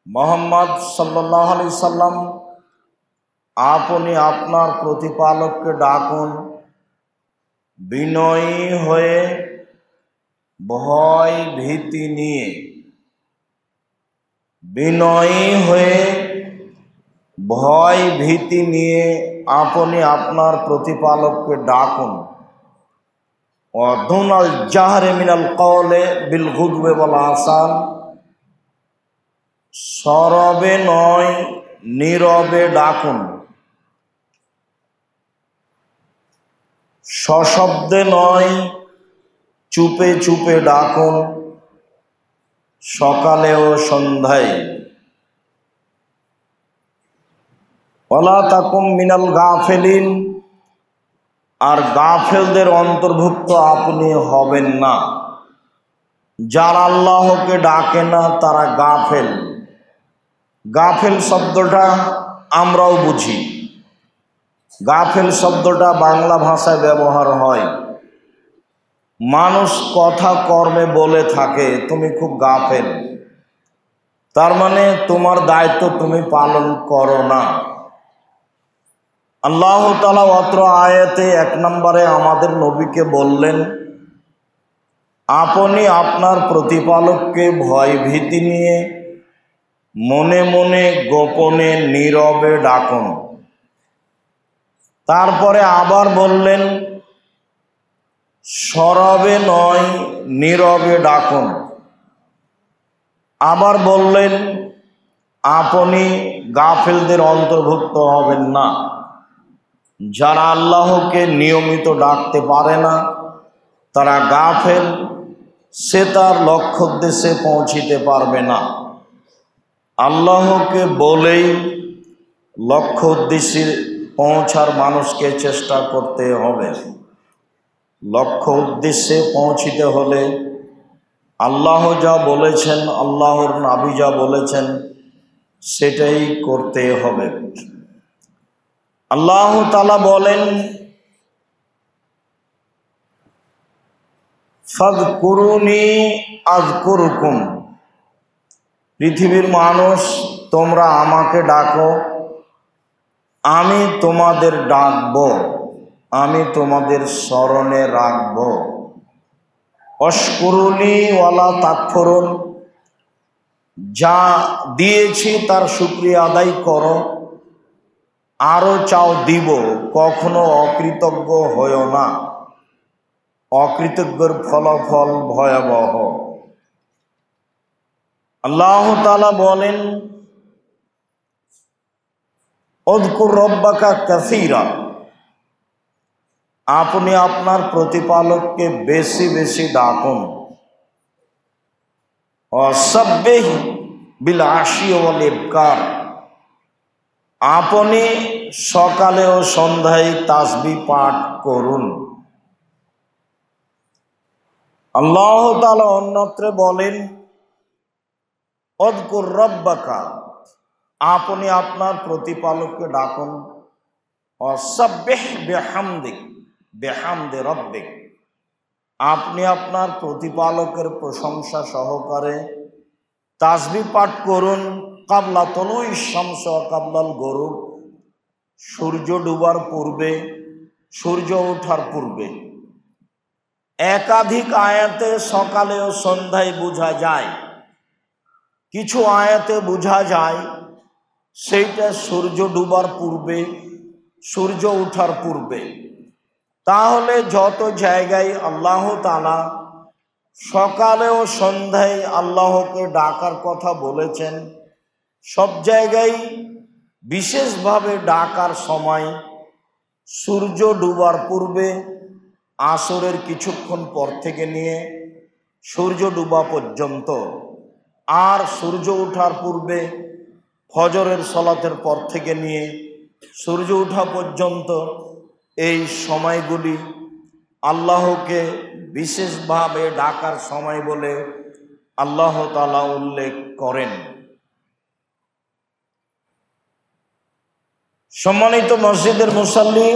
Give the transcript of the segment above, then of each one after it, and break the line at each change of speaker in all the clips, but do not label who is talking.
মোহাম্মদ সাল্লাল্লাহু আলাইহি সাল্লাম, আপনি আপনার প্রতিপালককে ডাকুন বিনয়ী হয়ে, ভয় ভীতি নিয়ে। বিনয়ী হয়ে, ভয় ভীতি নিয়ে আপনি আপনার প্রতিপালককে ডাকুন। দুনাল জাহরে মিনাল কওলে বিল গুদওয়ি ওয়াল আসাল, সরবে নয় নীরবে ডাকুন, সশব্দে নয় চুপে চুপে ডাকুন, সকালে ও সন্ধ্যায়। ওয়ালা তাকুম মিনাল গাফিলিন, আর গাফেলদের অন্তর্ভুক্ত আপনি হবেন না। যারা আল্লাহকে ডাকে না তারা গাফেল। গাফেল শব্দটা আমরাও বুঝি। গাফেল শব্দটা বাংলা ভাষায় ব্যবহার হয়। মানুষ কথা কর্মে বলে থাকে তুমি খুব গাফেল, তার মানে তোমার দায়িত্ব তুমি পালন করো না। আল্লাহ তাআলা অত্র আয়াতে 1 নম্বরে আমাদের নবীকে বললেন, আপনি আপনার প্রতিপালককে ভয় ভীতি নিয়ে মনে মনে গোপনে নীরবে ডাকুন। তারপরে আবার বললেন, সরবে নয় নীরবে ডাকুন। আবার বললেন, আপনি গাফেলদের অন্তর্ভুক্ত হবেন না। যারা আল্লাহকে নিয়মিত ডাকতে পারে না তারা গাফেল, সে তার লক্ষ্য উদ্দেশ্যে পৌঁছিতে পারবে না। আল্লাহকে বলেই লক্ষ্য উদ্দেশ্যে পৌঁছার মানুষকে চেষ্টা করতে হবে। লক্ষ্য উদ্দেশ্যে পৌঁছিতে হলে আল্লাহ যা বলেছেন, আল্লাহর নবী যা বলেছেন সেটাই করতে হবে। আল্লাহ তাআলা বলেন, ফাযকুরুনি আযকুরুকুম, পৃথিবীর মানুষ তোমরা আমাকে ডাকো, আমি তোমাদের ডাকব, আমি তোমাদের স্মরণে রাখব। ওয়াশকুরুনি ওয়ালা তাকফুরুন, যা দিয়েছি তার শুকরিয়া আদায় করো, আরো চাও দিব, কখনো অকৃতজ্ঞ হয়ো না। অকৃতজ্ঞর ফলাফল ভয়াবহ। আল্লাহ তাআলা বলেন, উযকুর রাব্বাকা কাসীরা, আপনি আপনার প্রতিপালককে বেশি বেশি ডাকুন। ওয়াসাব্বিহ বিল আশি ওয়াল ইবকার, আপনি সকালে ও সন্ধ্যায় তাসবিহ পাঠ করুন। আল্লাহ তাআলা অন্যত্র বলেন, উযকুর রাব্বাকা, আপনি আপনার প্রতিপালককে ডাকুন। ওয়াসাব্বিহ বিহামদিক বিহামদি রাব্বিক, আপনি আপনার প্রতিপালকের প্রশংসা সহকারে তাসবিহ পাঠ করুন। কাবলা তুলুই শামস ওয়া কাবলাল গুরুব, সূর্য ডুবার পূর্বে, সূর্য ওঠার পূর্বে। একাধিক আয়াতে সকালে ও সন্ধ্যায় বোঝা যায়, কিছু আয়াতে বোঝা যায় সেইটা সূর্য ডুবার পূর্বে, সূর্য ওঠার পূর্বে। তাহলে যত জায়গায় আল্লাহ তাআলা সকালে ও সন্ধ্যায় আল্লাহকে ডাকার কথা বলেছেন, সব জায়গায় বিশেষভাবে ডাকার সময় সূর্য ডুবার পূর্বে, আসরের কিছুক্ষণ পর থেকে নিয়ে সূর্য ডুবা পর্যন্ত, আর সূর্য ওঠার পূর্বে ফজরের সালাতের পর থেকে নিয়ে সূর্য ওঠা পর্যন্ত। এই সময়গুলি আল্লাহকে বিশেষভাবে ডাকার সময় বলে আল্লাহ তাআলা উল্লেখ করেন। সম্মানিত মসজিদের মুসাল্লি,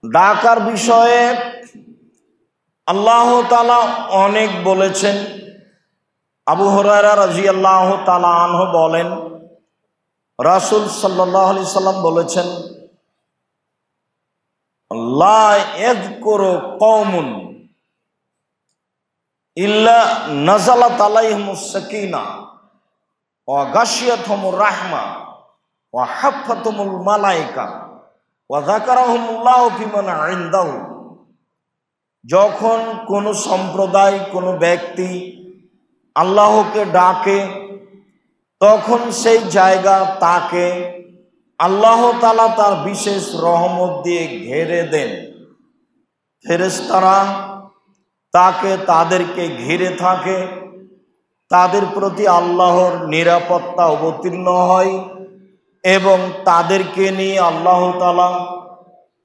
ডাকার বিষয়ে আল্লাহ তাআলা অনেক বলেছেন। আবু হুরায়রা রাদিয়াল্লাহু তাআলা আনহু বলেন, রাসূল সাল্লাল্লাহু আলাইহি সাল্লাম বলেছেন, লা ইয়াযকুরু কওমুন ইল্লা নাযালাত আলাইহিমুস সাকিনা ওয়া গাশিয়াতহুমুর রাহমা ওয়া হাফফাতুহুমুল মালায়েকা ওয়া যাকারাহুমুল্লাহু ফিমান ইনদাহু। যখন কোনো সম্প্রদায়, কোনো ব্যক্তি আল্লাহকে ডাকে, তখন সেই জায়গা তাকে আল্লাহ তাআলা তার বিশেষ রহমত দিয়ে ঘিরে দেন। ফেরেশতারা তাদেরকে ঘিরে থাকে, তাদের প্রতি আল্লাহর নিরাপত্তা অবতীর্ণ হয় এবং তাদেরকে নিয়ে আল্লাহ তাআলা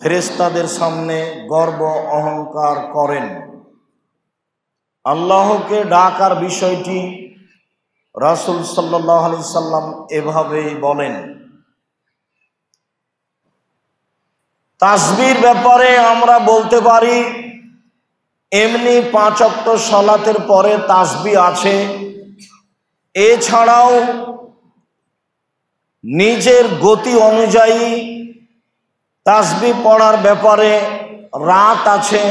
ফেরেশতাদের সামনে গর্ব অহংকার করেন। আল্লাহকে ডাকার বিষয়টি রাসূল সাল্লাল্লাহু আলাইহি সাল্লাম এভাবেই বলেন। তাসবির ব্যাপারে আমরা বলতে পারি, এমনি 5 ওয়াক্ত সালাতের পরে তাসবিহ আছে। এছাড়াও নিজের গতি অনুযায়ী তাসবিহ পড়ার ব্যাপারে রাত আছে,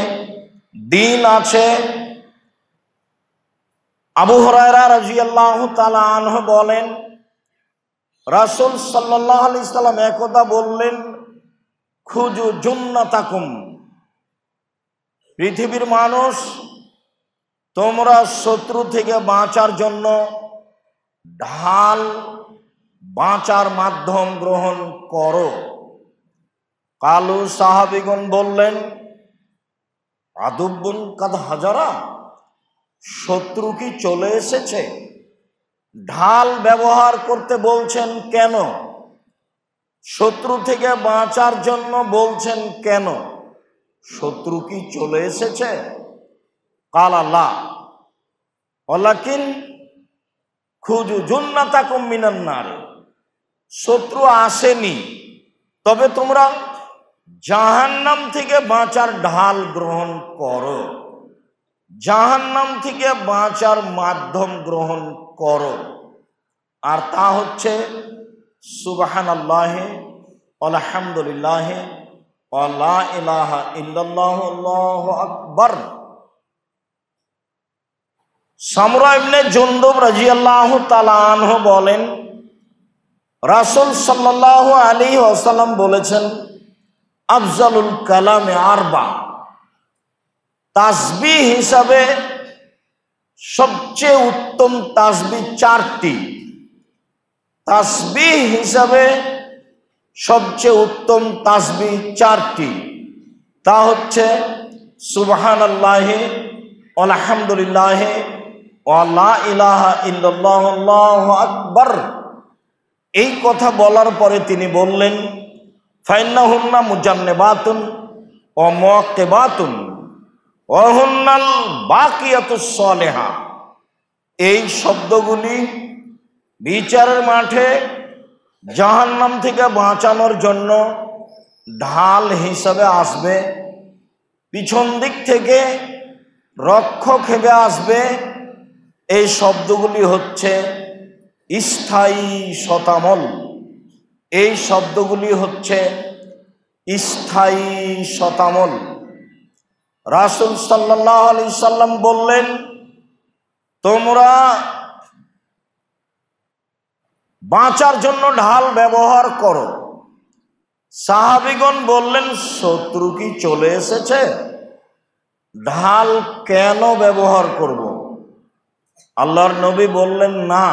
দিন আছে। আবু হুরায়রা রাদিয়াল্লাহু তাআলা আনহু বলেন, রাসূল সাল্লাল্লাহু আলাইহি সাল্লাম একদা বললেন, খুজু জুন্নাতাকুম, পৃথিবীর মানুষ, তোমরা শত্রু থেকে বাঁচার জন্য ঢাল, বাঁচার মাধ্যম গ্রহণ করো। কালু সাহাবীগণ বললেন, আদুব্বুন কাদ হাজারা, শত্রু কি চলে এসেছে? ঢাল ব্যবহার করতে বলছেন কেন? শত্রু থেকে বাঁচার জন্য বলছেন কেন? শত্রু কি চলে এসেছে? কালা লা ওয়ালাকিন খুজু জুন্নাতাকুম মিনান নার, শত্রু আসেনি, তবে তোমরা জাহান্নাম থেকে বাঁচার ঢাল গ্রহণ করো, জাহান্নাম থেকে বাঁচার মাধ্যম গ্রহণ করো। আর তা হচ্ছে সুবহানাল্লাহি আলহামদুলিল্লাহি ওয়া লা ইলাহা ইল্লাল্লাহু আল্লাহু আকবার। সামরা ইবনে জুনদুব রাদিয়াল্লাহু তাআলা আনহু বলেন, রাসূল সাল্লাল্লাহু আলাইহি ওয়াসাল্লাম বলেছেন, আফজালুল কালামে আরবা, তাসবিহ হিসাবে সবচেয়ে উত্তম তাসবিহ 4টি। তাসবিহ হিসাবে সবচেয়ে উত্তম তাসবিহ 4টি। তা হচ্ছে সুবহানাল্লাহি আলহামদুলিল্লাহি ওয়া লা ইলাহা ইল্লাল্লাহু আল্লাহু আকবার। এই কথা বলার পরে তিনি বললেন, ফাইন্নাহুন্না মুজান্নাবাতুন ওয়া মুআক্কিবাতুন ওয়া হুন্নাল বাকিয়াতুস সালিহা। এই শব্দগুলি বিচারের মাঠে জাহান্নাম থেকে বাঁচানোর জন্য ঢাল হিসাবে আসবে, পিছন দিক থেকে রক্ষক হিসেবে আসবে। এই শব্দগুলি হচ্ছে স্থায়ী শতামল। এই শব্দগুলি হচ্ছে স্থায়ী শতামল। রাসূল সাল্লাল্লাহু আলাইহি সাল্লাম বললেন, তোমরা বাঁচার জন্য ঢাল ব্যবহার করো। সাহাবীগণ বললেন, শত্রু কি চলে এসেছে? ঢাল কেন ব্যবহার করব? আল্লাহর নবী বললেন, না,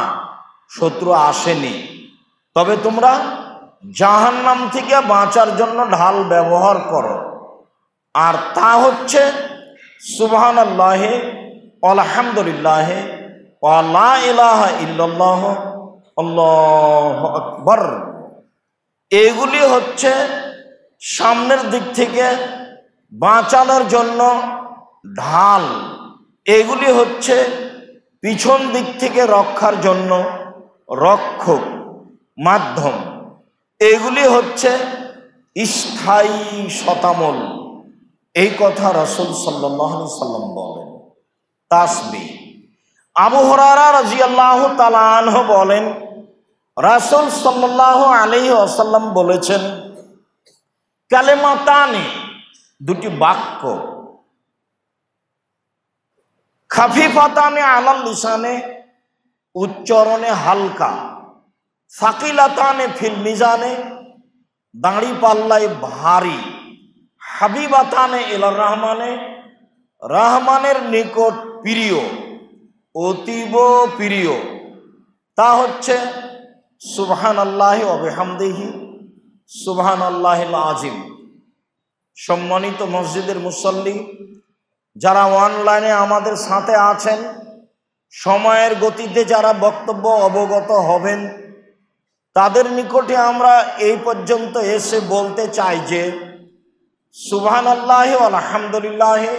শত্রু আসেনি, তবে তোমরা জাহান্নাম থেকে বাঁচার জন্য ঢাল ব্যবহার করো। আর তা হচ্ছে সুবহানাল্লাহি আলহামদুলিল্লাহি ওয়া লা ইলাহা ইল্লাল্লাহু আল্লাহু আকবার। এগুলি হচ্ছে সামনের দিক থেকে বাঁচানোর জন্য ঢাল, এগুলি হচ্ছে পিছন দিক থেকে রক্ষার জন্য রক্ষক, মাধ্যম। এগুলি হচ্ছে স্থায়ী শতামল। এই কথা রাসূল সাল্লাল্লাহু আলাইহি সাল্লাম বলেন। তাসবিহ আবু হুরায়রা রাদিয়াল্লাহু তাআলা আনহু বলেন, রাসূল সাল্লাল্লাহু আলাইহি ওয়াসাল্লাম বলেছেন, কালেমাতানি, দুটি বাক্য, খাফিফাতানি আলাল লিসানে, উচ্চারণে হালকা, সাকিলাতানে ফিল মিজানে, দাঁড়ি পাল্লায় ভারী, হাবিবাতানে ইলার রহমানে, রহমানের নিকট প্রিয়, অতীব প্রিয়। তা হচ্ছে সুবহানাল্লাহি ওয়া বিহামদিহি, সুবহানাল্লাহিল আযীম। সম্মানিত মসজিদের মুসল্লি, যারা অনলাইনে আমাদের সাথে আছেন, সময়ের গতিতে যারা বক্তব্য অবগত হবেন, তাদের নিকটে আমরা এই পর্যন্ত এসে বলতে চাই যে সুবহানাল্লাহি ওয়া আলহামদুলিল্লাহি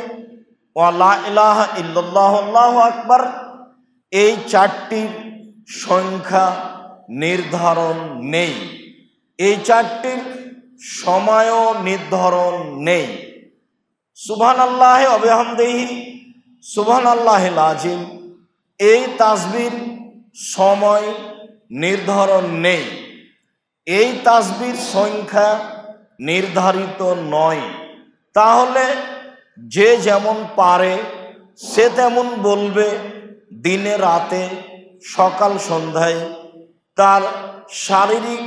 ওয়া লা ইলাহা ইল্লাল্লাহু আল্লাহু আকবার, এই চারটির সংখ্যা নির্ধারণ নেই, এই চারটির সময়ও নির্ধারণ নেই। সুবহানাল্লাহি ওয়া বিহামদিহি, সুবহানাল্লাহিল আযীম, এই তাসবির সময় নির্ধারণ নেই, এই তাসবির সংখ্যা নির্ধারিত নয়। তাহলে যে যেমন পারে সে তেমন বলবে, দিনে রাতে সকাল সন্ধ্যায়, তার শারীরিক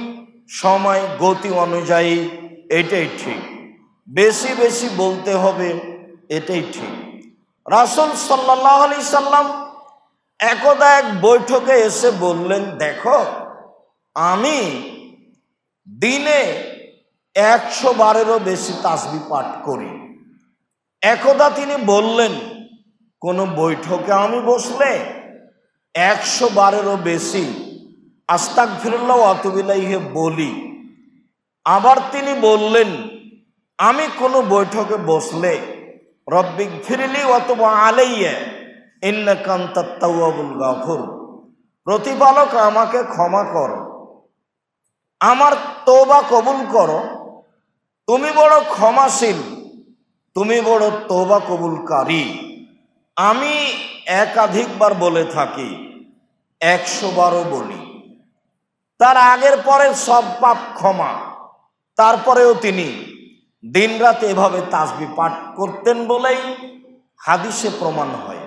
সময় গতি অনুযায়ী, এটাই ঠিক। বেশি বেশি বলতে হবে, এটাই ঠিক। রাসূল সাল্লাল্লাহু আলাইহি সাল্লাম একদা এক বৈঠকে এসে বললেন, দেখো আমি দিনে 100 বারেরও বেশি তাসবিহ পাঠ করি। একদা তিনি বললেন, কোন বৈঠকে আমি বসলে 100 বারেরও বেশি আস্তাগফিরুল্লাহ ওয়া আতুবু ইলাইহি বলি। আবার তিনি বললেন, আমি কোন বৈঠকে বসলে রব্বিগফিরলি ওয়া তুব আলাইয়া ইন্নাকা আনতাত তাওয়াবুল গাফুর, প্রতিপালক আমাকে ক্ষমা করো, আমার তওবা কবুল করো, তুমি বড় ক্ষমাশীল, তুমি বড় তওবা কবুলকারী। আমি একাধিকবার বলে থাকি, 100 বারও বলি। তার আগের পরের সব পাপ ক্ষমা। তারপরেও তিনি দিনরাত এভাবে তাসবিহ পাঠ করতেন বলেই হাদিসে প্রমাণ হয়।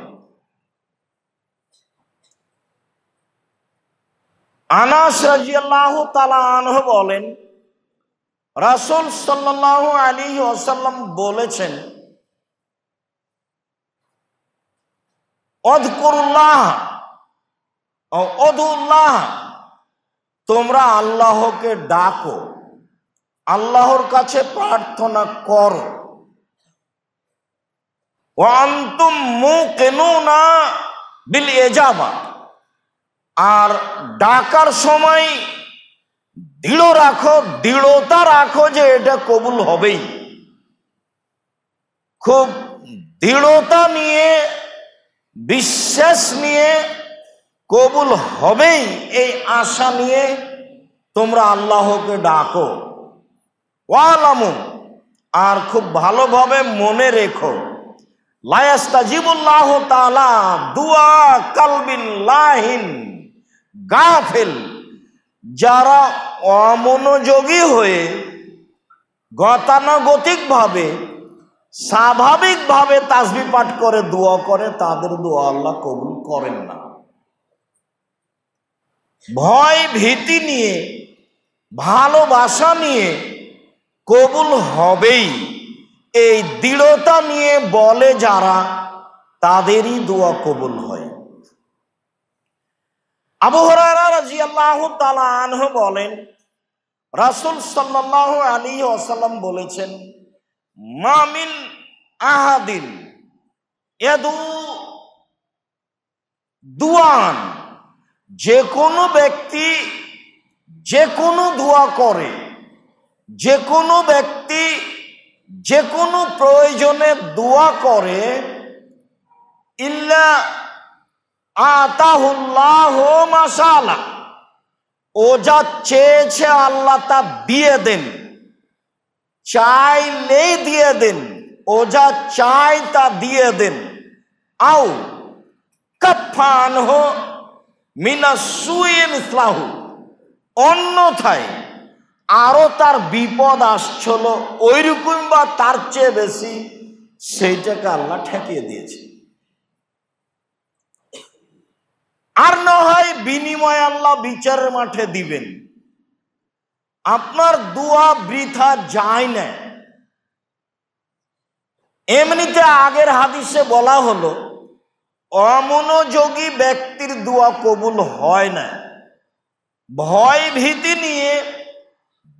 আনাস রাদিয়াল্লাহু তাআলা আনহু বলেন, রাসূল সাল্লাল্লাহু আলাইহি ওয়াসাল্লাম বলেছেন, আযকুরুল্লাহ ও উদুল্লাহ, তোমরা আল্লাহকে ডাকো, আল্লাহর কাছে প্রার্থনা করো, ওয়া আনতুম মুকিনুনা বিল ইজাবা, আর ডাকার সময় দৃঢ়তা রাখো যে এটা কবুল হবেই। খুব দৃঢ়তা নিয়ে, বিশ্বাস নিয়ে, কবুল হবেই এই আশা নিয়ে তোমরা আল্লাহকে ডাকো। ওয়ালামু, আর খুব ভালোভাবে মনে রেখো, লা ইস্তাজিবুল্লাহু তাআলা দুআ কালবিন লাহিন গাফিল, যারা অমনোযোগী হয়ে গতানুগতিকভাবে স্বাভাবিকভাবে তাসবিহ পাঠ করে দোয়া করে, তাদের দোয়া আল্লাহ কবুল করেন না। ভয় ভীতি নিয়ে, ভালোবাসা নিয়ে কবুল হবেই, এই দৃঢ়তা নিয়ে বলে যারা, তাদেরই দোয়া কবুল হয়। আবু হুরায়রা রাদিয়াল্লাহু তাআলা আনহু বলেন, রাসূল সাল্লাল্লাহু আলাইহি ওয়াসাল্লাম বলেছেন, মা মিন আহাদিন ইয়াদু দুআন, যে কোনো ব্যক্তি যে কোনো দোয়া করে, যে কোনো ব্যক্তি যে কোনো প্রয়োজনে দোয়া করে, ইল্লা আতাহুল্লাহু মাশাআল্লাহ, ও যা চেয়েছে আল্লাহ তা দিয়ে দেন, চাইলেই দিয়ে দেন, ও যা চাই তা দিয়ে দেন। আও কাফফা আনহু মিনাস সুই মিসলাহু, অন্যথায় আরো তার বিপদ আসছিল ওইরকম বা তার চেয়ে বেশি, সেইটাকে আল্লাহ ঠেকিয়ে দিয়েছে। আর না হয় বিনিময় আল্লাহ বিচারের মাঠে দিবেন। আপনার দোয়া বৃথা যায় না। এমনিতে আগের হাদিসে বলা হলো অমনোযোগী ব্যক্তির দোয়া কবুল হয় না। ভয় ভীতি নিয়ে,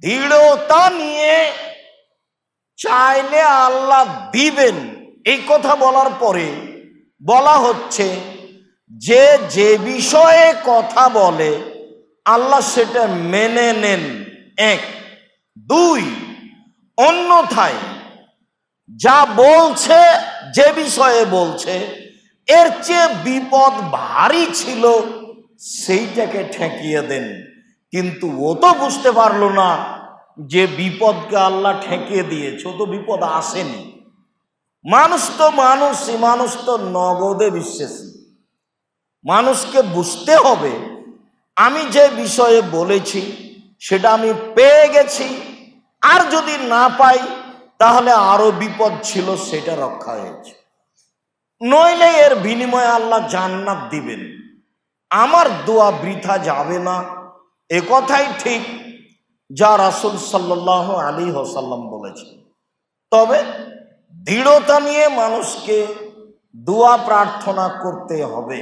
দৃঢ়তা নিয়ে চাইলে আল্লাহ দিবেন, এই কথা বলার পরে বলা হচ্ছে যে যে বিষয়ে কথা বলে আল্লাহ সেটা মেনে নেন, এক। দুই, অন্যথায় যা বলছে, যে বিষয়ে বলছে এর চেয়ে বিপদ ভারী ছিল, সেইটাকে ঠেকিয়ে দেন। কিন্তু ও তো বুঝতে পারলো না যে বিপদকে আল্লাহ ঠেকিয়ে দিয়েছে, ও তো বিপদ আসেনি। মানুষ তো নগদে বিশ্বাসী। মানুষকে বুঝতে হবে আমি যে বিষয়ে বলেছি সেটা আমি পেয়ে গেছি, আর যদি না পাই তাহলে আরো বিপদ ছিল, সেটা রক্ষা হয়েছে। নইলে এর বিনিময়ে আল্লাহ জান্নাত দিবেন, আমার দোয়া বৃথা যাবে না। এ কথাই ঠিক যা রাসূল সাল্লাল্লাহু আলাইহি ওয়াসাল্লাম বলেছেন। তবে দৃঢ়তা নিয়ে মানুষকে দোয়া প্রার্থনা করতে হবে।